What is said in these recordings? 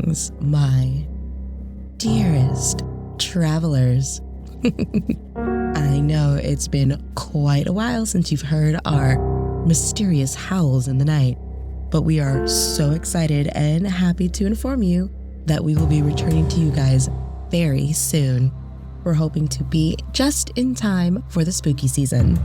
Greetings, my dearest travelers. I know it's been quite a while since you've heard our mysterious howls in the night, but we are so excited and happy to inform you that we will be returning to you guys very soon. We're hoping to be just in time for the spooky season.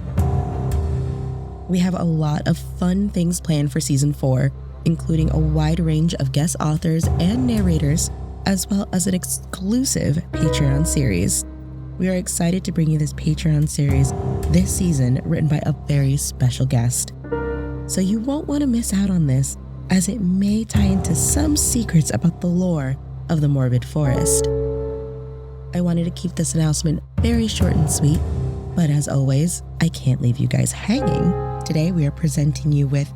We have a lot of fun things planned for season 4, including a wide range of guest authors and narrators, as well as an exclusive Patreon series. We are excited to bring you this Patreon series this season, written by a very special guest. So you won't want to miss out on this, as it may tie into some secrets about the lore of the Morbid Forest. I wanted to keep this announcement very short and sweet, but as always, I can't leave you guys hanging. Today we are presenting you with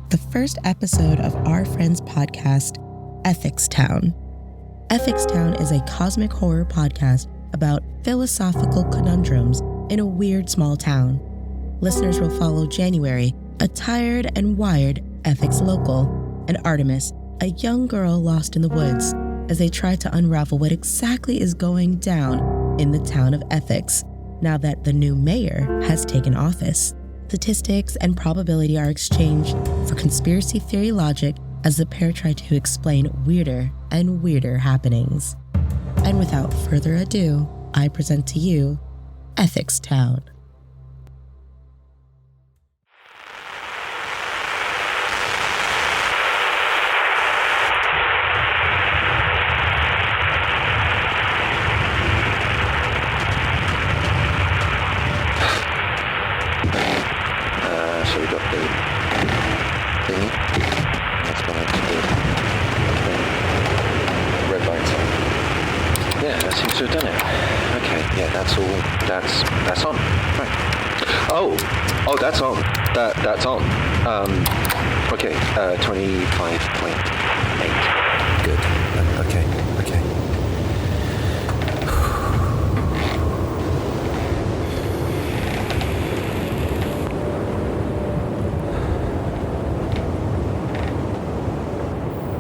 the first episode of our friend's podcast, Ethics Town. Ethics Town is a cosmic horror podcast about philosophical conundrums in a weird small town. Listeners will follow January, a tired and wired ethics local, and Artemis, a young girl lost in the woods, as they try to unravel what exactly is going down in the town of Ethics now that the new mayor has taken office. Statistics and probability are exchanged for conspiracy theory logic as the pair try to explain weirder and weirder happenings. And without further ado, I present to you Ethics Town. So we got the thingy. That's gone into the red lights on. Yeah, that seems to have done it. Okay, yeah, that's all. That's on. Right. Oh, that's on. That's on. Okay, 25.8. Good. Okay.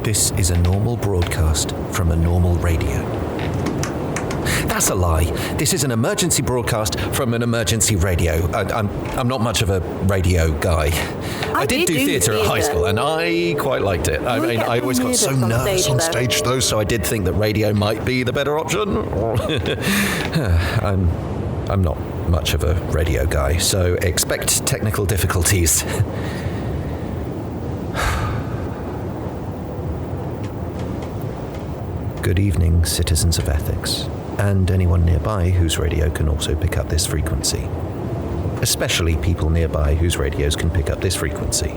This is a normal broadcast from a normal radio. That's a lie. This is an emergency broadcast from an emergency radio. I'm not much of a radio guy. I did do theatre at high school, and I quite liked it. I mean, I always got so nervous on stage, though, so I did think that radio might be the better option. I'm not much of a radio guy, so expect technical difficulties. Good evening, citizens of Ethics, and anyone nearby whose radio can also pick up this frequency. Especially people nearby whose radios can pick up this frequency.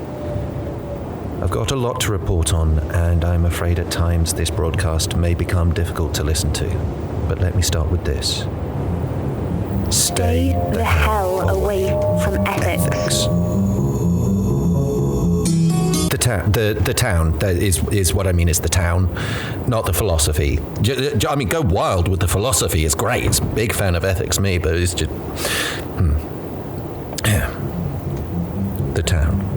I've got a lot to report on, and I'm afraid at times this broadcast may become difficult to listen to. But let me start with this. Stay the hell away from Ethics. The town that is what I mean is the town, not the philosophy. I mean, go wild with the philosophy. It's great. It's a big fan of ethics, me, but it's just the town.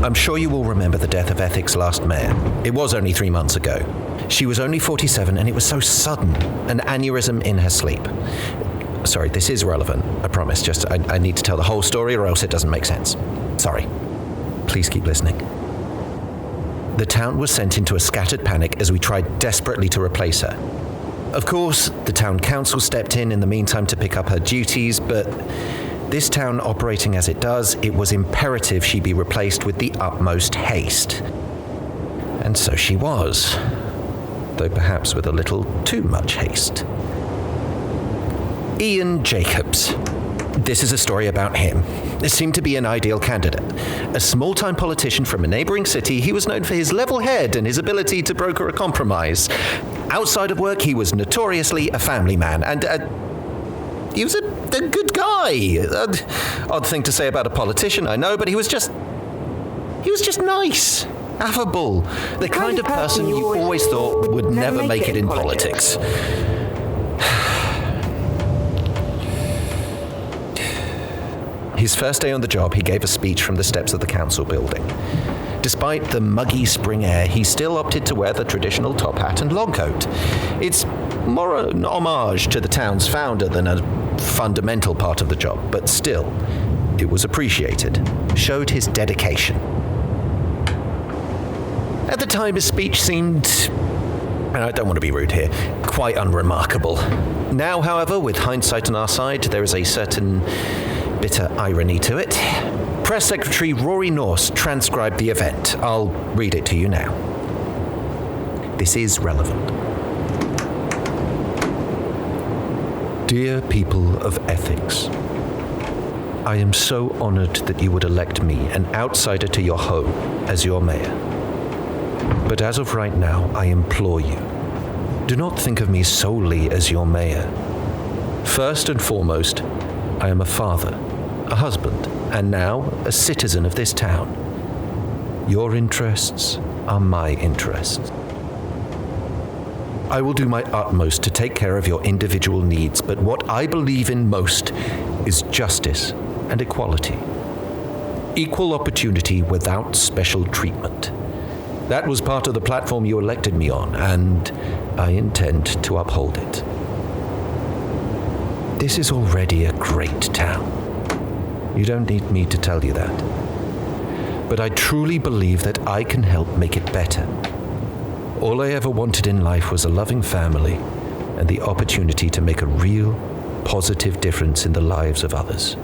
I'm sure you will remember the death of Ethics' last mayor. It was only 3 months ago. She was only 47 and it was so sudden, an aneurysm in her sleep. Sorry, this is relevant, I promise. Just, I need to tell the whole story or else it doesn't make sense. Sorry. Please keep listening. the town was sent into a scattered panic as we tried desperately to replace her. Of course, the town council stepped in the meantime to pick up her duties, but this town operating as it does, it was imperative she be replaced with the utmost haste. And so she was, though perhaps with a little too much haste. Ian Jacobs. This is a story about him. It seemed to be an ideal candidate. A small-time politician from a neighboring city, he was known for his level head and his ability to broker a compromise. Outside of work, he was notoriously a family man, and he was a good guy. Odd thing to say about a politician, I know, but he was just nice, affable, the kind of person you always thought would never make it in politics. His first day on the job, he gave a speech from the steps of the council building. Despite the muggy spring air, he still opted to wear the traditional top hat and long coat. It's more an homage to the town's founder than a fundamental part of the job, but still, it was appreciated, showed his dedication. At the time, his speech seemed, and I don't want to be rude here, quite unremarkable. Now, however, with hindsight on our side, there is a certain bitter irony to it. Press Secretary Rory Norse transcribed the event. I'll read it to you now. This is relevant. Dear people of ethics, I am so honored that you would elect me, an outsider to your home, as your mayor. But as of right now, I implore you, do not think of me solely as your mayor. First and foremost, I am a father, a husband, and now a citizen of this town. Your interests are my interests. I will do my utmost to take care of your individual needs, but what I believe in most is justice and equality. Equal opportunity without special treatment. That was part of the platform you elected me on, and I intend to uphold it. This is already a great town. You don't need me to tell you that. But I truly believe that I can help make it better. All I ever wanted in life was a loving family and the opportunity to make a real, positive difference in the lives of others.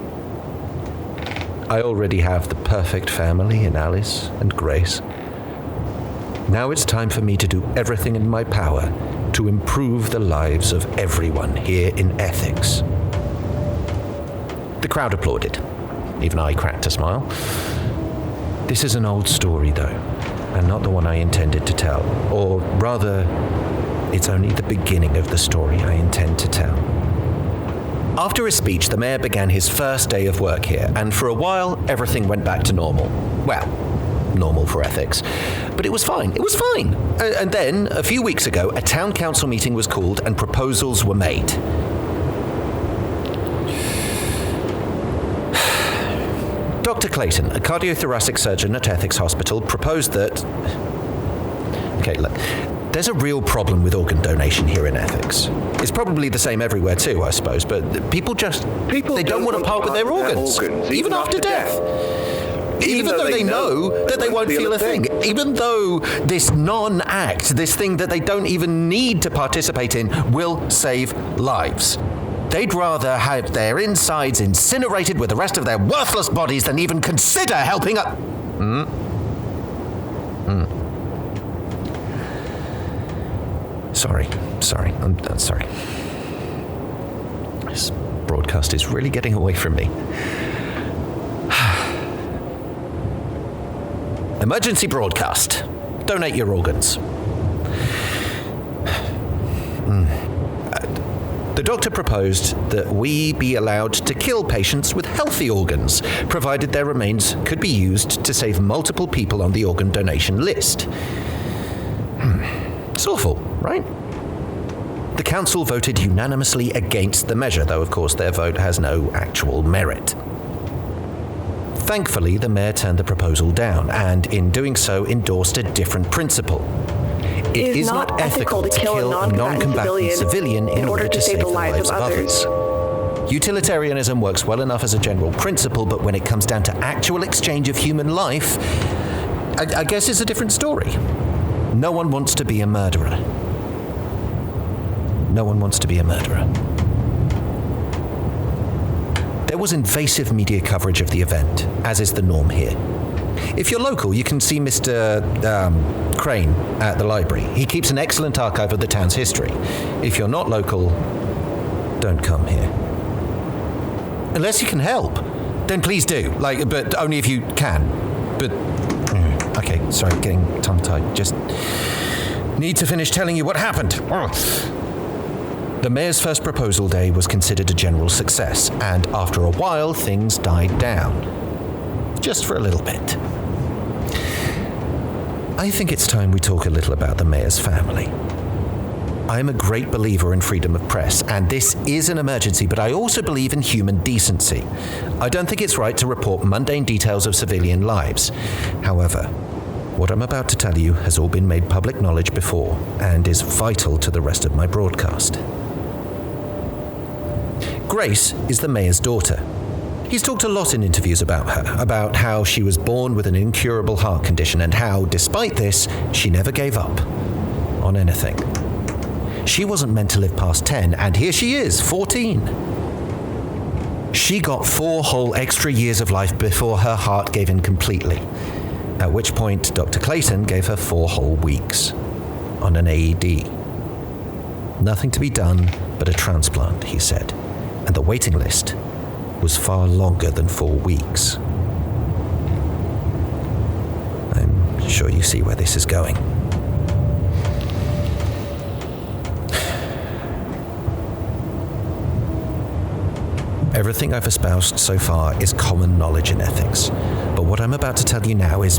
I already have the perfect family in Alice and Grace. Now it's time for me to do everything in my power to improve the lives of everyone here in ethics. The crowd applauded. Even I cracked a smile. This is an old story, though, and not the one I intended to tell. Or rather, it's only the beginning of the story I intend to tell. After his speech, the mayor began his first day of work here, and for a while, everything went back to normal. Well, normal for ethics. But it was fine. It was fine. And then, a few weeks ago, a town council meeting was called and proposals were made. Dr. Clayton, a cardiothoracic surgeon at Ethics Hospital, proposed that... Okay, look, there's a real problem with organ donation here in Ethics. It's probably the same everywhere too, I suppose, but people they don't want to part with their organs, even after death. Even though they know that they won't feel a thing. Even though this non-act, this thing that they don't even need to participate in, will save lives. They'd rather have their insides incinerated with the rest of their worthless bodies than even consider helping up. Sorry. I'm sorry. This broadcast is really getting away from me. Emergency broadcast. Donate your organs. The doctor proposed that we be allowed to kill patients with healthy organs, provided their remains could be used to save multiple people on the organ donation list. It's awful, right? The council voted unanimously against the measure, though of course their vote has no actual merit. Thankfully, the mayor turned the proposal down, and in doing so endorsed a different principle. It is not ethical to kill a non-combatant civilian in order to save the lives of others. Utilitarianism works well enough as a general principle, but when it comes down to actual exchange of human life, I guess it's a different story. No one wants to be a murderer. No one wants to be a murderer. There was invasive media coverage of the event, as is the norm here. If you're local, you can see Mr. Crane at the library. He keeps an excellent archive of the town's history. If you're not local, don't come here. Unless you can help, then please do. But only if you can. But, okay, sorry, getting tongue-tied. Just need to finish telling you what happened. The mayor's first proposal day was considered a general success, and after a while, things died down. Just for a little bit. I think it's time we talk a little about the mayor's family. I'm a great believer in freedom of press, and this is an emergency, but I also believe in human decency. I don't think it's right to report mundane details of civilian lives. However, what I'm about to tell you has all been made public knowledge before, and is vital to the rest of my broadcast. Grace is the mayor's daughter. He's talked a lot in interviews about her, about how she was born with an incurable heart condition and how, despite this, she never gave up on anything. She wasn't meant to live past 10, and here she is, 14. She got 4 whole extra years of life before her heart gave in completely, at which point Dr. Clayton gave her 4 whole weeks on an AED. Nothing to be done but a transplant, he said, and the waiting list was far longer than 4 weeks. I'm sure you see where this is going. Everything I've espoused so far is common knowledge in ethics, but what I'm about to tell you now is,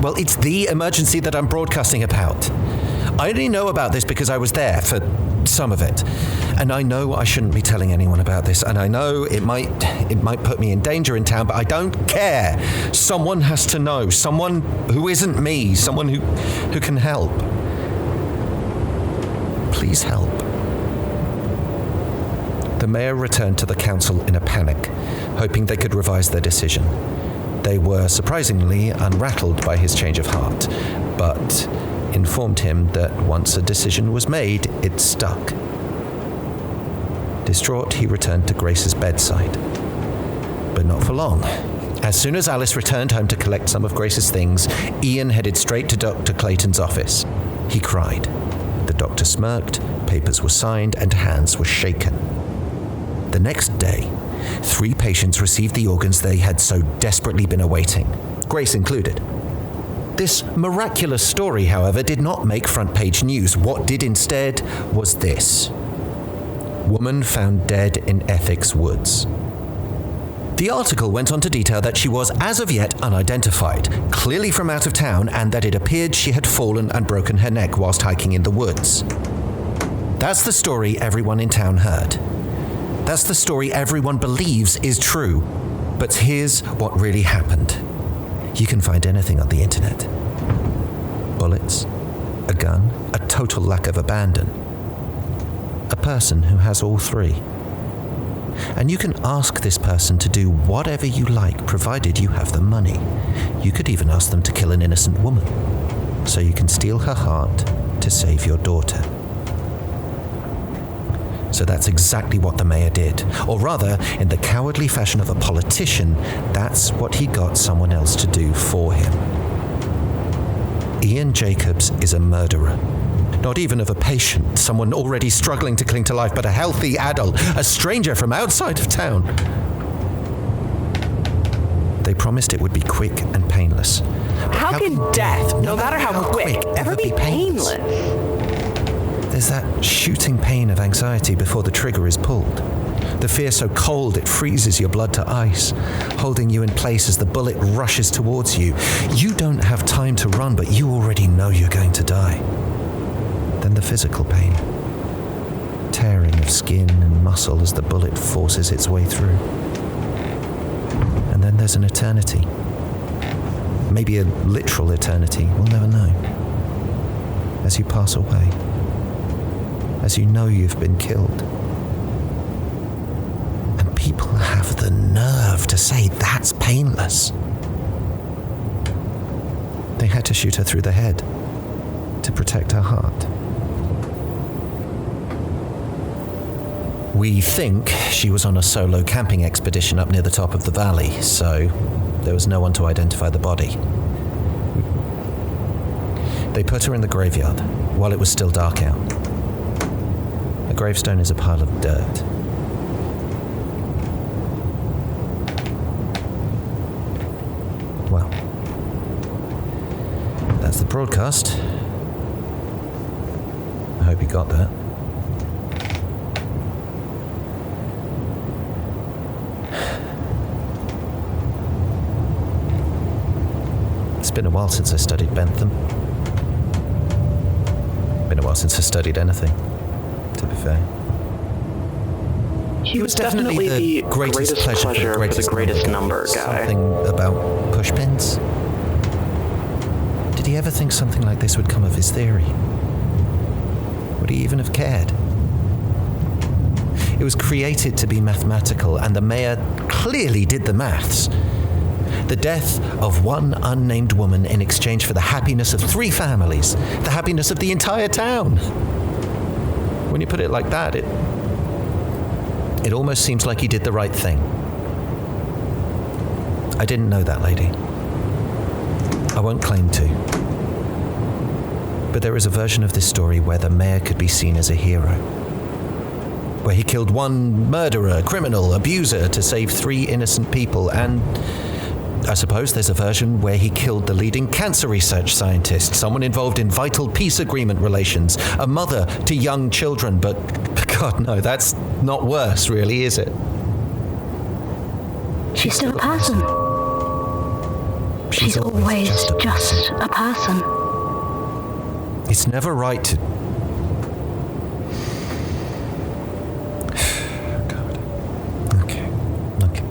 well, it's the emergency that I'm broadcasting about. I only know about this because I was there for some of it, and I know I shouldn't be telling anyone about this, and I know it might put me in danger in town, but I don't care. Someone has to know, someone who isn't me, someone who can help. Please help. The mayor returned to the council in a panic, hoping they could revise their decision. They were surprisingly unrattled by his change of heart, but informed him that once a decision was made, it stuck. Distraught, he returned to Grace's bedside. But not for long. As soon as Alice returned home to collect some of Grace's things, Ian headed straight to Dr. Clayton's office. He cried. The doctor smirked, papers were signed, and hands were shaken. The next day, 3 patients received the organs they had so desperately been awaiting, Grace included. This miraculous story, however, did not make front page news. What did instead was this. Woman found dead in Essex woods. The article went on to detail that she was, as of yet, unidentified, clearly from out of town, and that it appeared she had fallen and broken her neck whilst hiking in the woods. That's the story everyone in town heard. That's the story everyone believes is true. But here's what really happened. You can find anything on the internet. Bullets, a gun, a total lack of abandon. A person who has all 3. And you can ask this person to do whatever you like, provided you have the money. You could even ask them to kill an innocent woman, so you can steal her heart to save your daughter. So that's exactly what the mayor did. Or rather, in the cowardly fashion of a politician, that's what he got someone else to do for him. Ian Jacobs is a murderer. Not even of a patient, someone already struggling to cling to life, but a healthy adult, a stranger from outside of town. They promised it would be quick and painless. How can death, no matter how quick, ever be painless? There's that shooting pain of anxiety before the trigger is pulled. The fear so cold it freezes your blood to ice, holding you in place as the bullet rushes towards you. You don't have time to run, but you already know you're going to die. Then the physical pain. Tearing of skin and muscle as the bullet forces its way through. And then there's an eternity. Maybe a literal eternity, we'll never know. As you pass away. As you know you've been killed. And people have the nerve to say that's painless. They had to shoot her through the head to protect her heart. We think she was on a solo camping expedition up near the top of the valley, so there was no one to identify the body. They put her in the graveyard while it was still dark out. A gravestone is a pile of dirt. Well, that's the broadcast. I hope you got that. It's been a while since I studied Bentham. Been a while since I studied anything, to be fair. He was definitely the greatest pleasure for the greatest number guy. Something about pushpins? Did he ever think something like this would come of his theory? Would he even have cared? It was created to be mathematical, and the mayor clearly did the maths. The death of one unnamed woman in exchange for the happiness of 3 families, the happiness of the entire town. When you put it like that, it almost seems like he did the right thing. I didn't know that lady. I won't claim to. But there is a version of this story where the mayor could be seen as a hero. Where he killed one murderer, criminal, abuser to save 3 innocent people, and I suppose there's a version where he killed the leading cancer research scientist, someone involved in vital peace agreement relations, a mother to young children, but God, no, that's not worse, really, is it? She's still a person. She's always just a person. It's never right to... God. Okay.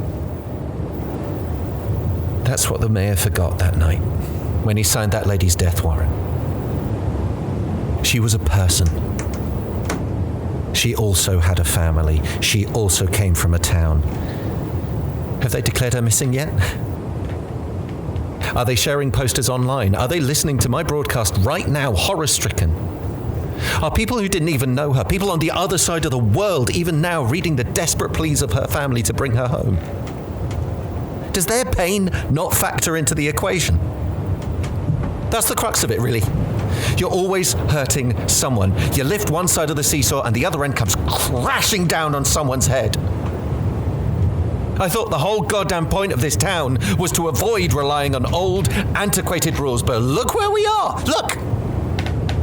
That's what the mayor forgot that night, when he signed that lady's death warrant. She was a person. She also had a family. She also came from a town. Have they declared her missing yet? Are they sharing posters online? Are they listening to my broadcast right now, horror-stricken? Are people who didn't even know her, people on the other side of the world, even now reading the desperate pleas of her family to bring her home? Does their pain not factor into the equation? That's the crux of it, really. You're always hurting someone. You lift one side of the seesaw and the other end comes crashing down on someone's head. I thought the whole goddamn point of this town was to avoid relying on old, antiquated rules, but look where we are! Look!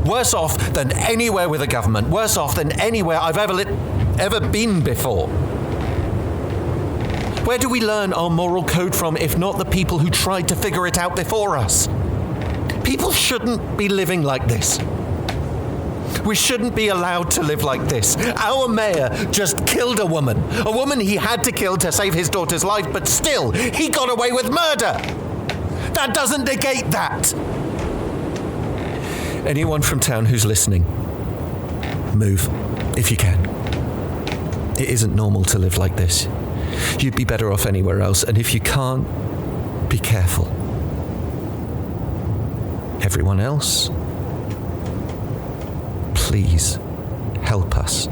Worse off than anywhere with a government. Worse off than anywhere I've ever been before. Where do we learn our moral code from, if not the people who tried to figure it out before us? People shouldn't be living like this. We shouldn't be allowed to live like this. Our mayor just killed a woman he had to kill to save his daughter's life, but still, he got away with murder. That doesn't negate that. Anyone from town who's listening, move, if you can. It isn't normal to live like this. You'd be better off anywhere else, and if you can't, be careful. Everyone else, please help us.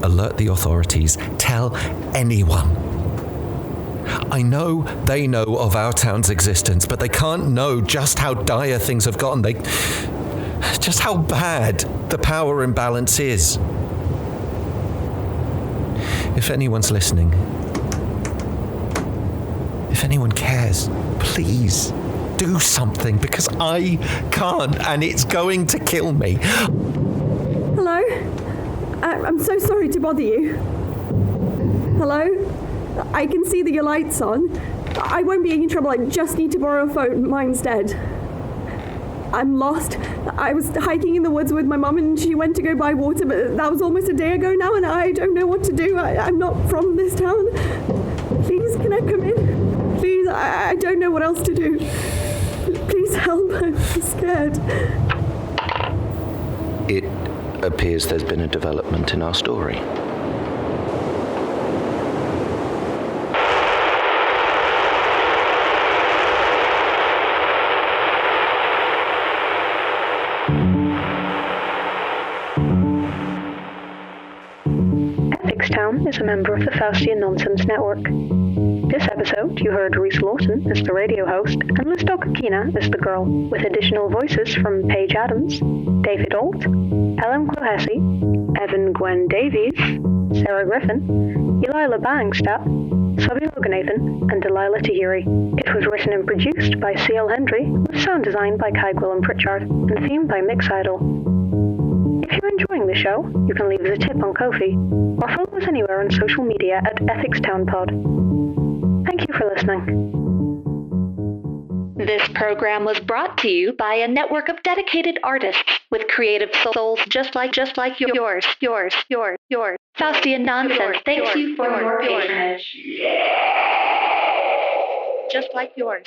Alert the authorities. Tell anyone. I know they know of our town's existence, but they can't know just how dire things have gotten. Just how bad the power imbalance is. If anyone's listening, if anyone cares, please do something, because I can't, and it's going to kill me. Hello? I'm so sorry to bother you. Hello? I can see that your light's on. I won't be in trouble. I just need to borrow a phone. Mine's dead. I'm lost. I was hiking in the woods with my mum and she went to go buy water, but that was almost a day ago now and I don't know what to do. I'm not from this town. Please, can I come in? Please, I don't know what else to do. Please help. I'm scared. It appears there's been a development in our story. Town is a member of the Faustian Nonsense Network. This episode, you heard Rhys Lawton as the radio host and Liz Dokukina as the girl, with additional voices from Paige Adams, David Ault, Clohessy, Gwen Davies, Sarah Griffin, Eli Lebat-Angstadt, Subhi Loganathan, and Delilah Tahiri. It was written and produced by C.L. Hendry, with sound design by Cai Gwilym Pritchard, and theme by Mick Zijdel. If you're enjoying the show, you can leave us a tip on Ko-fi, or follow us anywhere on social media at EthicsTownPod. Thank you for listening. This program was brought to you by a network of dedicated artists with creative souls just like yours. Faustian Nonsense thanks you for your patronage. Just like yours.